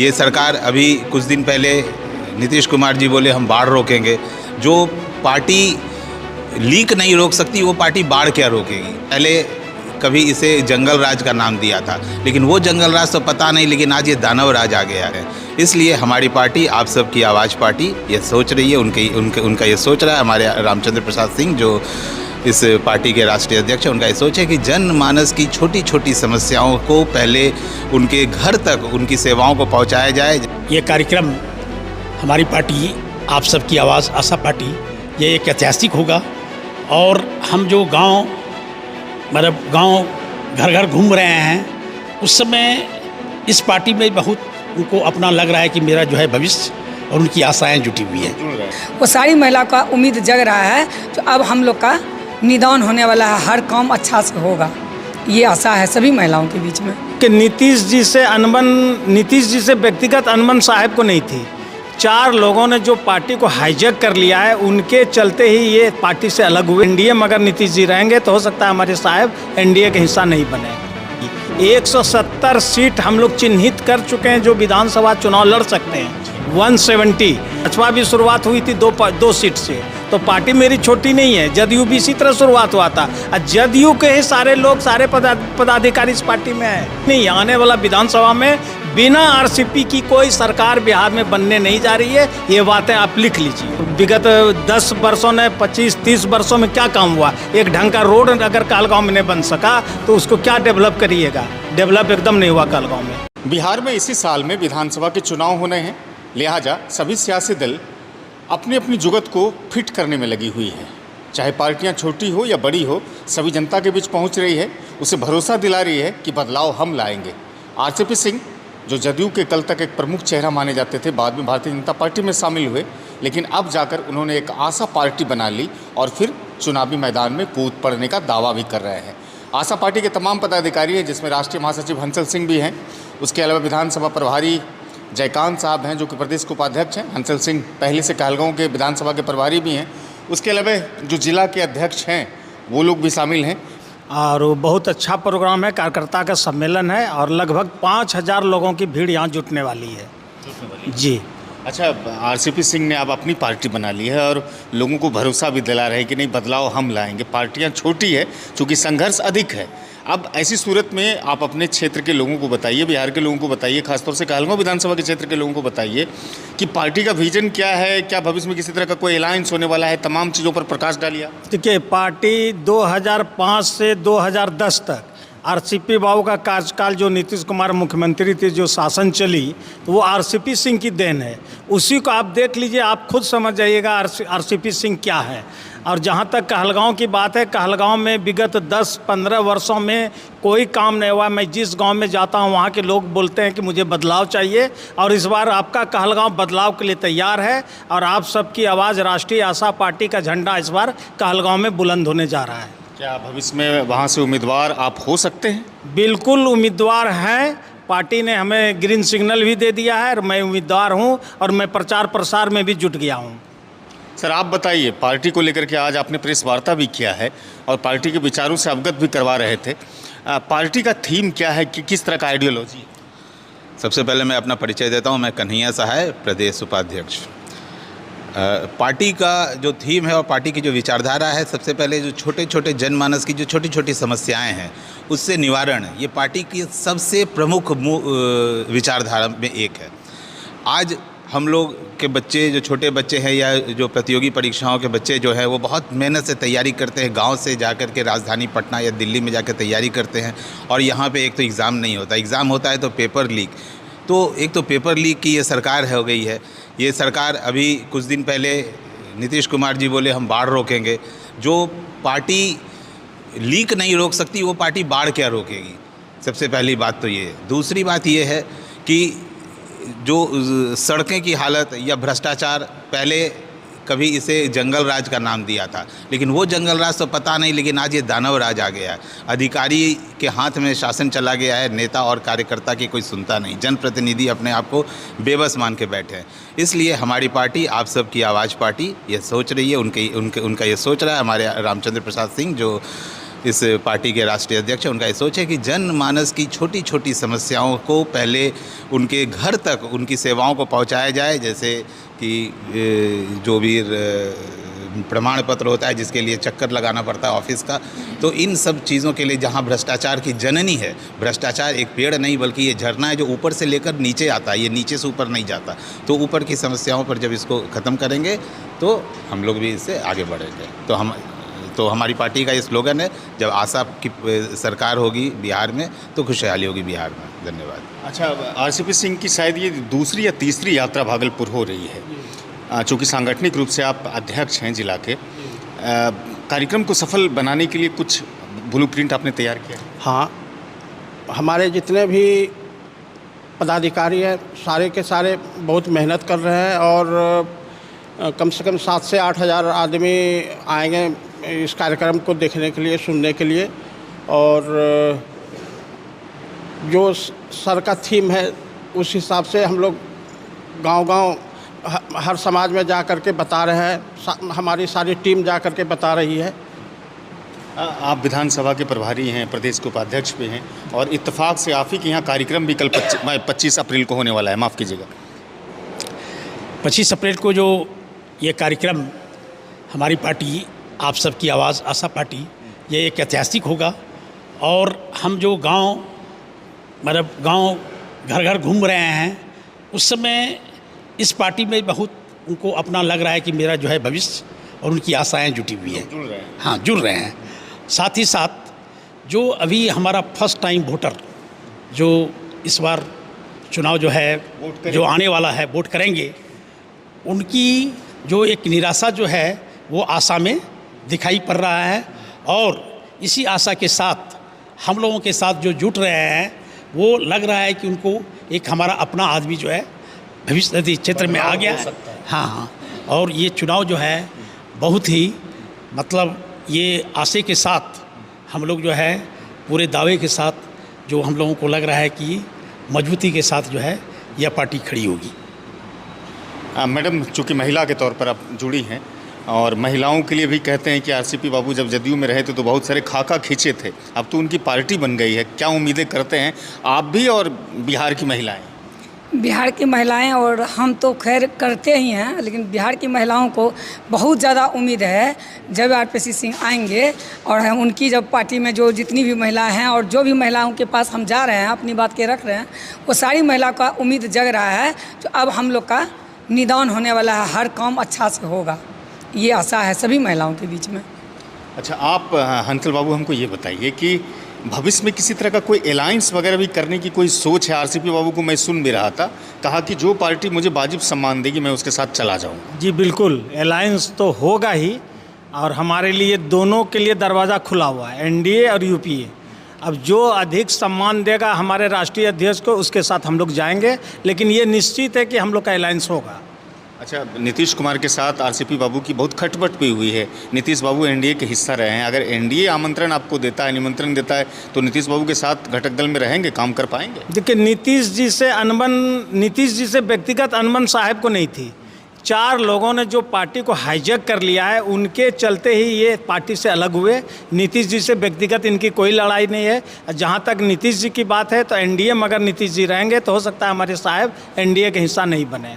ये सरकार अभी कुछ दिन पहले नीतीश कुमार जी बोले हम बाढ़ रोकेंगे। जो पार्टी लीक नहीं रोक सकती वो पार्टी बाढ़ क्या रोकेगी। पहले कभी इसे जंगल राज का नाम दिया था, लेकिन वो जंगल राज तो पता नहीं, लेकिन आज ये दानव राज आ गया है। इसलिए हमारी पार्टी आप सबकी आवाज़ पार्टी ये सोच रही है, उनका ये सोच रहा है। हमारे रामचंद्र प्रसाद सिंह जो इस पार्टी के राष्ट्रीय अध्यक्ष हैं, उनका ये सोच है कि जनमानस की छोटी छोटी समस्याओं को पहले उनके घर तक उनकी सेवाओं को पहुंचाया जाए। ये कार्यक्रम हमारी पार्टी आप सबकी आवाज़ आशा पार्टी ये एक ऐतिहासिक होगा। और हम जो गांव घर घर घूम रहे हैं, उस समय इस पार्टी में बहुत उनको अपना लग रहा है कि मेरा जो है भविष्य और उनकी आशाएं जुटी हुई हैं। वो सारी महिला का उम्मीद जग रहा है, तो अब हम लोग का निदान होने वाला है, हर काम अच्छा से होगा, ये आशा है सभी महिलाओं के बीच में। कि नीतीश जी से व्यक्तिगत अनबन साहब को नहीं थी। 4 लोगों ने जो पार्टी को हाईजैक कर लिया है, उनके चलते ही ये पार्टी से अलग हुए। एनडीए में अगर नीतीश जी रहेंगे तो हो सकता है हमारे साहब एनडीए के हिस्सा नहीं बने। 170 सीट हम लोग चिन्हित कर चुके हैं जो विधानसभा चुनाव लड़ सकते हैं। 170 अथवा भी शुरुआत हुई थी 2 सीट से, तो पार्टी मेरी छोटी नहीं है। जदयू भी इसी तरह शुरुआत हुआ था, और जदयू के ही सारे लोग सारे पदाधिकारी इस पार्टी में है। नहीं, आने वाला विधानसभा में बिना आरसीपी की कोई सरकार बिहार में बनने नहीं जा रही है। ये बातें आप लिख लीजिए। विगत 10 वर्षों में 25-30 वर्षों में क्या काम हुआ? एक ढंग का रोड अगर कहलगांव में नहीं बन सका तो उसको क्या डेवलप करिएगा? डेवलप एकदम नहीं हुआ कहलगांव में। बिहार में इसी साल में विधानसभा के चुनाव होने हैं, लिहाजा सभी सियासी दल अपनी अपनी जुगत को फिट करने में लगी हुई है। चाहे पार्टियां छोटी हो या बड़ी हो, सभी जनता के बीच पहुंच रही है, उसे भरोसा दिला रही है कि बदलाव हम लाएंगे। आरसीपी सिंह जो जदयू के कल तक एक प्रमुख चेहरा माने जाते थे, बाद में भारतीय जनता पार्टी में शामिल हुए, लेकिन अब जाकर उन्होंने एक आशा पार्टी बना ली और फिर चुनावी मैदान में कूद पड़ने का दावा भी कर रहे हैं। आशा पार्टी के तमाम पदाधिकारी हैं, जिसमें राष्ट्रीय महासचिव हंसल सिंह भी हैं। उसके अलावा विधानसभा प्रभारी जयकांत साहब हैं जो कि प्रदेश के उपाध्यक्ष हैं। हंसल सिंह पहले से कहलगांव के विधानसभा के प्रभारी भी हैं। उसके अलावा जो जिला के अध्यक्ष हैं वो लोग भी शामिल हैं। और वो बहुत अच्छा प्रोग्राम है, कार्यकर्ता का सम्मेलन है और लगभग 5000 लोगों की भीड़ यहाँ जुटने वाली है जी। अच्छा, आरसीपी सिंह ने अब अपनी पार्टी बना ली है और लोगों को भरोसा भी दिला रहे हैं कि नहीं, बदलाव हम लाएंगे। पार्टियां छोटी है, चूँकि संघर्ष अधिक है। अब ऐसी सूरत में आप अपने क्षेत्र के लोगों को बताइए, बिहार के लोगों को बताइए, खासतौर से कहलगांव विधानसभा के क्षेत्र के लोगों को बताइए कि पार्टी का विजन क्या है, क्या भविष्य में किसी तरह का कोई अलायंस होने वाला है, तमाम चीज़ों पर प्रकाश डालिए। देखिए, पार्टी 2005 से 2010 तक आरसीपी बाबू का कार्यकाल जो नीतीश कुमार मुख्यमंत्री थे, जो शासन चली, तो वो आरसीपी सिंह की देन है। उसी को आप देख लीजिए, आप खुद समझ जाइएगा आरसीपी सिंह क्या है। और जहाँ तक कहलगांव की बात है, कहलगांव में विगत 10-15 वर्षों में कोई काम नहीं हुआ। मैं जिस गांव में जाता हूँ वहाँ के लोग बोलते हैं कि मुझे बदलाव चाहिए, और इस बार आपका कहलगांव बदलाव के लिए तैयार है। और आप सबकी आवाज़ राष्ट्रीय आशा पार्टी का झंडा इस बार कहलगांव में बुलंद होने जा रहा है। क्या भविष्य में वहाँ से उम्मीदवार आप हो सकते हैं? बिल्कुल उम्मीदवार हैं। पार्टी ने हमें ग्रीन सिग्नल भी दे दिया है और मैं उम्मीदवार हूँ, और मैं प्रचार प्रसार में भी जुट गया हूँ। सर, आप बताइए, पार्टी को लेकर के आज आपने प्रेस वार्ता भी किया है और पार्टी के विचारों से अवगत भी करवा रहे थे। पार्टी का थीम क्या है, कि किस तरह का आइडियोलॉजी? सबसे पहले मैं अपना परिचय देता हूँ। मैं कन्हैया सहाय, प्रदेश उपाध्यक्ष। पार्टी का जो थीम है और पार्टी की जो विचारधारा है, सबसे पहले जो छोटे छोटे जनमानस की जो छोटी छोटी समस्याएं हैं उससे निवारण, ये पार्टी की सबसे प्रमुख विचारधारा में एक है। आज हम लोग के बच्चे, जो छोटे बच्चे हैं या जो प्रतियोगी परीक्षाओं के बच्चे जो हैं, वो बहुत मेहनत से तैयारी करते हैं। गांव से जाकर के राजधानी पटना या दिल्ली में जाकर तैयारी करते हैं, और यहाँ पे एक तो एग्ज़ाम नहीं होता, एग्ज़ाम होता है तो पेपर लीक। तो एक तो पेपर लीक की ये सरकार हो गई है। ये सरकार अभी कुछ दिन पहले नीतीश कुमार जी बोले हम बाढ़ रोकेंगे। जो पार्टी लीक नहीं रोक सकती वो पार्टी बाढ़ क्या रोकेगी। सबसे पहली बात तो ये है। दूसरी बात ये है कि जो सड़कें की हालत या भ्रष्टाचार, पहले कभी इसे जंगल राज का नाम दिया था, लेकिन वो जंगल राज तो पता नहीं, लेकिन आज ये दानव राज आ गया है। अधिकारी के हाथ में शासन चला गया है, नेता और कार्यकर्ता की कोई सुनता नहीं, जनप्रतिनिधि अपने आप को बेबस मान के बैठे हैं। इसलिए हमारी पार्टी आप सबकी आवाज़ पार्टी ये सोच रही है, उनका ये सोच रहा है। हमारे रामचंद्र प्रसाद सिंह जो इस पार्टी के राष्ट्रीय अध्यक्ष हैं, उनका ये सोच है कि जनमानस की छोटी छोटी समस्याओं को पहले उनके घर तक उनकी सेवाओं को पहुंचाया जाए, जैसे कि जो भी प्रमाण पत्र होता है जिसके लिए चक्कर लगाना पड़ता है ऑफिस का, तो इन सब चीज़ों के लिए जहां भ्रष्टाचार की जननी है, भ्रष्टाचार एक पेड़ नहीं बल्कि ये झरना है जो ऊपर से लेकर नीचे आता है, ये नीचे से ऊपर नहीं जाता। तो ऊपर की समस्याओं पर जब इसको ख़त्म करेंगे तो हम लोग भी इससे आगे बढ़ेंगे। तो हमारी पार्टी का ये स्लोगन है, जब आशा की सरकार होगी बिहार में तो खुशहाली होगी बिहार में। धन्यवाद। अच्छा, आरसीपी सिंह की शायद ये दूसरी या तीसरी यात्रा भागलपुर हो रही है। चूँकि सांगठनिक रूप से आप अध्यक्ष हैं जिला के, कार्यक्रम को सफल बनाने के लिए कुछ ब्लूप्रिंट आपने तैयार किया? हाँ, हमारे जितने भी पदाधिकारी हैं सारे के सारे बहुत मेहनत कर रहे हैं और कम से कम 7 से 8 हज़ार आदमी आएंगे इस कार्यक्रम को देखने के लिए, सुनने के लिए। और जो सर का थीम है उस हिसाब से हम लोग गांव-गांव हर समाज में जा कर के बता रहे हैं, हमारी सारी टीम जा कर के बता रही है। आप विधानसभा के प्रभारी हैं, प्रदेश के उपाध्यक्ष भी हैं और इत्तेफाक से आप ही के यहाँ कार्यक्रम भी कल 25 अप्रैल को होने वाला है, माफ़ कीजिएगा। 25 अप्रैल को जो ये कार्यक्रम हमारी पार्टी आप सबकी आवाज़ आशा पार्टी, ये एक ऐतिहासिक होगा। और हम जो गांव घर घर घूम रहे हैं, उस समय इस पार्टी में बहुत उनको अपना लग रहा है कि मेरा जो है भविष्य और उनकी आशाएं जुटी हुई हैं, जुड़ रहे हैं। हाँ, जुड़ रहे हैं। साथ ही साथ जो अभी हमारा फर्स्ट टाइम वोटर जो इस बार चुनाव जो है जो आने वाला है वोट करेंगे, उनकी जो एक निराशा जो है वो आशा में दिखाई पड़ रहा है। और इसी आशा के साथ हम लोगों के साथ जो जुट रहे हैं, वो लग रहा है कि उनको एक हमारा अपना आदमी जो है भविष्य क्षेत्र में आ गया है। हाँ, और ये चुनाव जो है बहुत ही ये आशे के साथ हम लोग जो है पूरे दावे के साथ जो हम लोगों को लग रहा है कि मजबूती के साथ जो है यह पार्टी खड़ी होगी। मैडम, चूँकि महिला के तौर पर आप जुड़ी हैं और महिलाओं के लिए भी कहते हैं कि आरसीपी बाबू जब जदयू में रहे थे तो बहुत सारे खाका खींचे थे, अब तो उनकी पार्टी बन गई है। क्या उम्मीदें करते हैं आप भी और बिहार की महिलाएं? बिहार की महिलाएं और हम तो खैर करते ही हैं, लेकिन बिहार की महिलाओं को बहुत ज़्यादा उम्मीद है जब आरपीसी सिंह आएंगे और हम उनकी जब पार्टी में जो जितनी भी महिलाएं हैं और जो भी महिलाओं के पास हम जा रहे हैं अपनी बात के रख रहे हैं, वो सारी महिला का उम्मीद जग रहा है। तो अब हम लोग का निदान होने वाला है, हर काम अच्छा से होगा, ये आशा है सभी महिलाओं के बीच में। अच्छा, आप हंसल बाबू हमको ये बताइए कि भविष्य में किसी तरह का कोई अलायंस वगैरह भी करने की कोई सोच है? आरसीपी बाबू को मैं सुन भी रहा था, कहा कि जो पार्टी मुझे वाजिब सम्मान देगी मैं उसके साथ चला जाऊंगा। जी बिल्कुल, अलायंस तो होगा ही और हमारे लिए दोनों के लिए दरवाज़ा खुला हुआ है, एनडीए और यूपीए। अब जो अधिक सम्मान देगा हमारे राष्ट्रीय अध्यक्ष को, उसके साथ हम लोग जाएंगे, लेकिन ये निश्चित है कि हम लोग का अलायंस होगा। अच्छा, नीतीश कुमार के साथ आरसीपी बाबू की बहुत खटपट भी हुई है। नीतीश बाबू एनडीए के हिस्सा रहे हैं, अगर एनडीए आमंत्रण आपको देता है, निमंत्रण देता है, तो नीतीश बाबू के साथ घटक दल में रहेंगे, काम कर पाएंगे? देखिए, नीतीश जी से व्यक्तिगत अनबन साहब को नहीं थी। 4 लोगों ने जो पार्टी को हाईजैक कर लिया है, उनके चलते ही ये पार्टी से अलग हुए। नीतीश जी से व्यक्तिगत इनकी कोई लड़ाई नहीं है। जहाँ तक नीतीश जी की बात है तो एनडीए में अगर नीतीश जी रहेंगे तो हो सकता है हमारे साहब एनडीए के हिस्सा नहीं बने।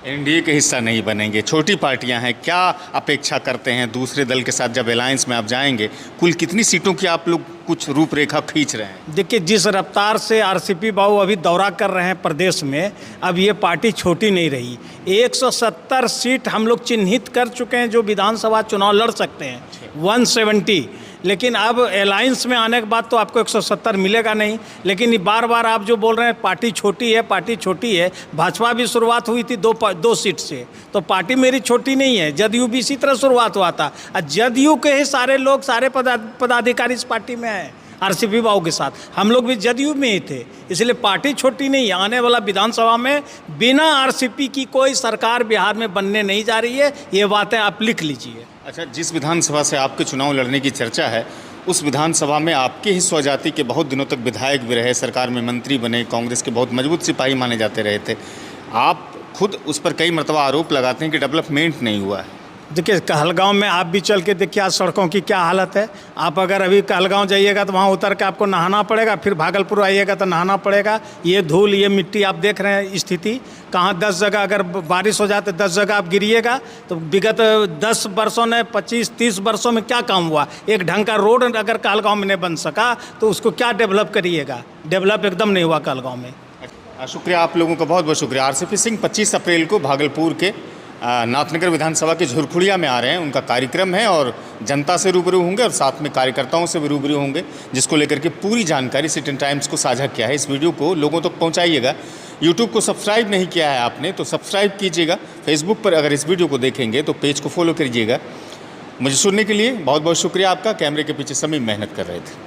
एनडीए के हिस्सा नहीं बनेंगे, छोटी पार्टियां हैं, क्या अपेक्षा करते हैं दूसरे दल के साथ जब अलायंस में आप जाएंगे? कुल कितनी सीटों की आप लोग कुछ रूपरेखा खींच रहे हैं? देखिए, जिस रफ्तार से आरसीपी बाबू अभी दौरा कर रहे हैं प्रदेश में, अब ये पार्टी छोटी नहीं रही। 170 सीट हम लोग चिन्हित कर चुके हैं जो विधानसभा चुनाव लड़ सकते हैं, 170। लेकिन अब अलायंस में आने के बाद तो आपको 170 मिलेगा नहीं। लेकिन बार बार आप जो बोल रहे हैं पार्टी छोटी है, भाजपा भी शुरुआत हुई थी 2 सीट से, तो पार्टी मेरी छोटी नहीं है। जदयू भी इसी तरह शुरुआत हुआ था और जदयू के ही सारे लोग, सारे पदाधिकारी इस पार्टी में हैं आरसीपी बाबू के साथ। हम लोग भी जदयू में ही थे, इसलिए पार्टी छोटी नहीं है। आने वाला विधानसभा में बिना आरसीपी की कोई सरकार बिहार में बनने नहीं जा रही है, ये बातें आप लिख लीजिए। अच्छा, जिस विधानसभा से आपके चुनाव लड़ने की चर्चा है, उस विधानसभा में आपके ही स्वजाति के बहुत दिनों तक विधायक भी रहे, सरकार में मंत्री बने, कांग्रेस के बहुत मजबूत सिपाही माने जाते रहे थे। आप खुद उस पर कई मरतबा आरोप लगाते हैं कि डेवलपमेंट नहीं हुआ है। देखिए कहलगांव में आप भी चल के देखिए आज सड़कों की क्या हालत है। आप अगर अभी कहलगांव जाइएगा तो वहाँ उतर के आपको नहाना पड़ेगा, फिर भागलपुर आइएगा तो नहाना पड़ेगा। ये धूल, ये मिट्टी आप देख रहे हैं स्थिति। कहाँ 10 जगह अगर बारिश हो जाते 10 जगह आप गिरिएगा तो विगत 10 वर्षों में 25-30 वर्षों में क्या काम हुआ। एक ढंग का रोड अगर कहलगांव में नहीं बन सका तो उसको क्या डेवलप करिएगा। डेवलप एकदम नहीं हुआ कहलगांव में। शुक्रिया, आप लोगों का बहुत बहुत शुक्रिया। आरसीपी सिंह 25 अप्रैल को भागलपुर के नाथनगर विधानसभा के झुरखुड़िया में आ रहे हैं। उनका कार्यक्रम है और जनता से रूबरू होंगे और साथ में कार्यकर्ताओं से भी रूबरू होंगे, जिसको लेकर के पूरी जानकारी सिटी टाइम्स को साझा किया है। इस वीडियो को लोगों तक पहुंचाइएगा। यूट्यूब को सब्सक्राइब नहीं किया है आपने तो सब्सक्राइब कीजिएगा। फेसबुक पर अगर इस वीडियो को देखेंगे तो पेज को फॉलो कीजिएगा। मुझे सुनने के लिए बहुत बहुत शुक्रिया आपका। कैमरे के पीछे सभी मेहनत कर रहे थे।